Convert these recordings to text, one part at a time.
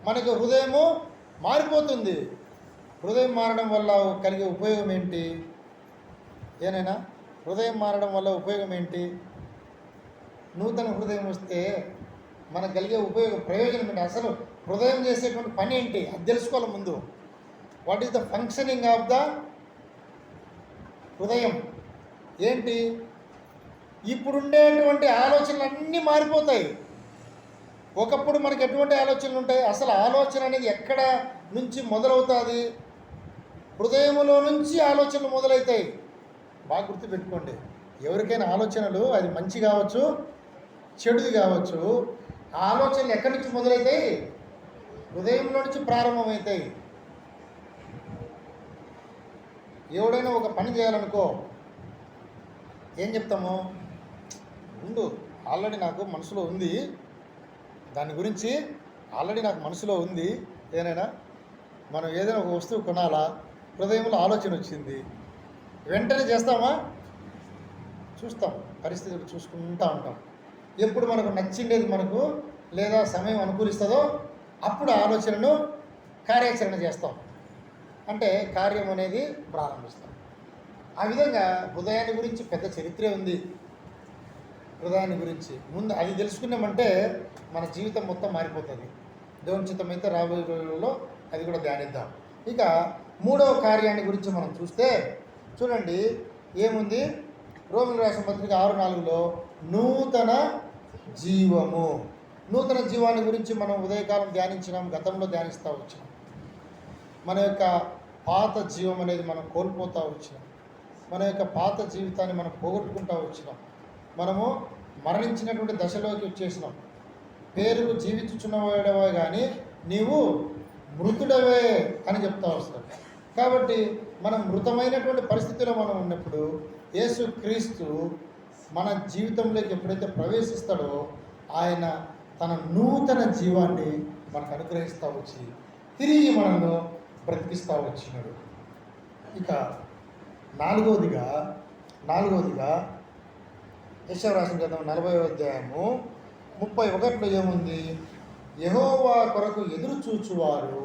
మనకి హృదయము మారిపోతుంది. హృదయం మారడం వల్ల కలిగే ఉపయోగం ఏంటి? ఏనైనా హృదయం మారడం వల్ల ఉపయోగం ఏంటి? నూతన హృదయం వస్తే మనకు కలిగే ప్రయోజనం ఏంటి? అసలు హృదయం చేసేటువంటి పని ఏంటి అది తెలుసుకోవాలి ముందు. What is the functioning of the హృదయం ఏంటి? ఇప్పుడుండేటువంటి ఆలోచనలు అన్నీ మారిపోతాయి. ఒకప్పుడు మనకు ఎటువంటి ఆలోచనలు ఉంటాయి? అసలు ఆలోచన అనేది ఎక్కడ నుంచి మొదలవుతుంది? హృదయంలో నుంచి ఆలోచనలు మొదలవుతాయి. బాగా గుర్తుపెట్టుకోండి. ఎవరికైనా ఆలోచనలు అది మంచి కావచ్చు, చెడుది కావచ్చు, ఆ ఆలోచనలు ఎక్కడి నుంచి మొదలవుతాయి? హృదయంలో నుంచి ప్రారంభమవుతాయి. ఎవడైనా ఒక పని చేయాలనుకో ఏం చెప్తాము? ఉండు, ఆల్రెడీ నాకు మనసులో ఉంది, దాని గురించి ఆల్రెడీ నాకు మనసులో ఉంది. ఏదైనా మనం ఏదైనా ఒక వస్తువు కొనాలా, హృదయంలో ఆలోచన వచ్చింది, వెంటనే చేస్తామా? చూస్తాం, పరిస్థితులు చూసుకుంటూ ఉంటాం. ఎప్పుడు మనకు నచ్చిండేది మనకు లేదా సమయం అనుకూలిస్తుందో అప్పుడు ఆలోచనను కార్యాచరణ చేస్తాం, అంటే కార్యం అనేది ప్రారంభిస్తాం. ఆ విధంగా హృదయాన్ని గురించి పెద్ద చరిత్రే ఉంది. హృదయాన్ని గురించి ముందు అది తెలుసుకున్నామంటే మన జీవితం మొత్తం మారిపోతుంది. దేవుని చిత్తమైతే రాబోయే రోజుల్లో అది కూడా ధ్యానిద్దాం. ఇక మూడవ కార్యాన్ని గురించి మనం చూస్తే చూడండి ఏముంది? రోమిలకు రాసిన పత్రిక 6:4 నూతన జీవము. నూతన జీవాన్ని గురించి మనం ఉదయకాలం ధ్యానించినాం, గతంలో ధ్యానిస్తూ వచ్చినాం. మన యొక్క పాత జీవం అనేది మనం కోల్పోతూ వచ్చినాం. మన యొక్క పాత జీవితాన్ని మనం పోగొట్టుకుంటూ వచ్చినాం. మనము మరణించినటువంటి దశలోకి వచ్చేసినాం. పేరుకు జీవించుచున్నవాడవే కానీ నీవు మృతుడవే అని చెప్తా వస్తాడు. కాబట్టి మనం మృతమైనటువంటి పరిస్థితిలో మనం ఉన్నప్పుడు యేసుక్రీస్తు మన జీవితంలోకి ఎప్పుడైతే ప్రవేశిస్తాడో ఆయన తన నూతన జీవాన్ని మనకు అనుగ్రహిస్తూ వచ్చి తిరిగి మనల్ని బ్రతికిస్తూ వచ్చినాడు. ఇక నాలుగవదిగా యెషయా రాసిన గ్రంథం 40వ అధ్యాయము 31 ఏముంది? యెహోవా కొరకు ఎదురు చూచువారు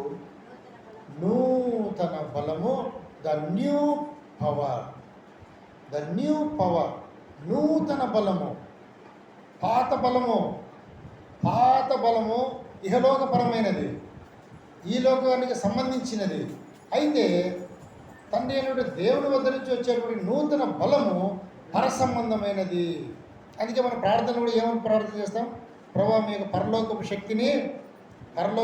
నూతన బలము, ద న్యూ పవర్, నూతన బలము. పాత బలము ఇహలోకపరమైనది, ఈ లోకానికి సంబంధించినది. అయితే తండ్రి అయినటువంటి దేవుని వద్ద నుంచి వచ్చేటువంటి నూతన బలము పరసంబంధమైనది. అందుకే మన ప్రార్థన కూడా ఏమని ప్రార్థన చేస్తాం? ప్రభువా మీ యొక్క పరలోకపు శక్తిని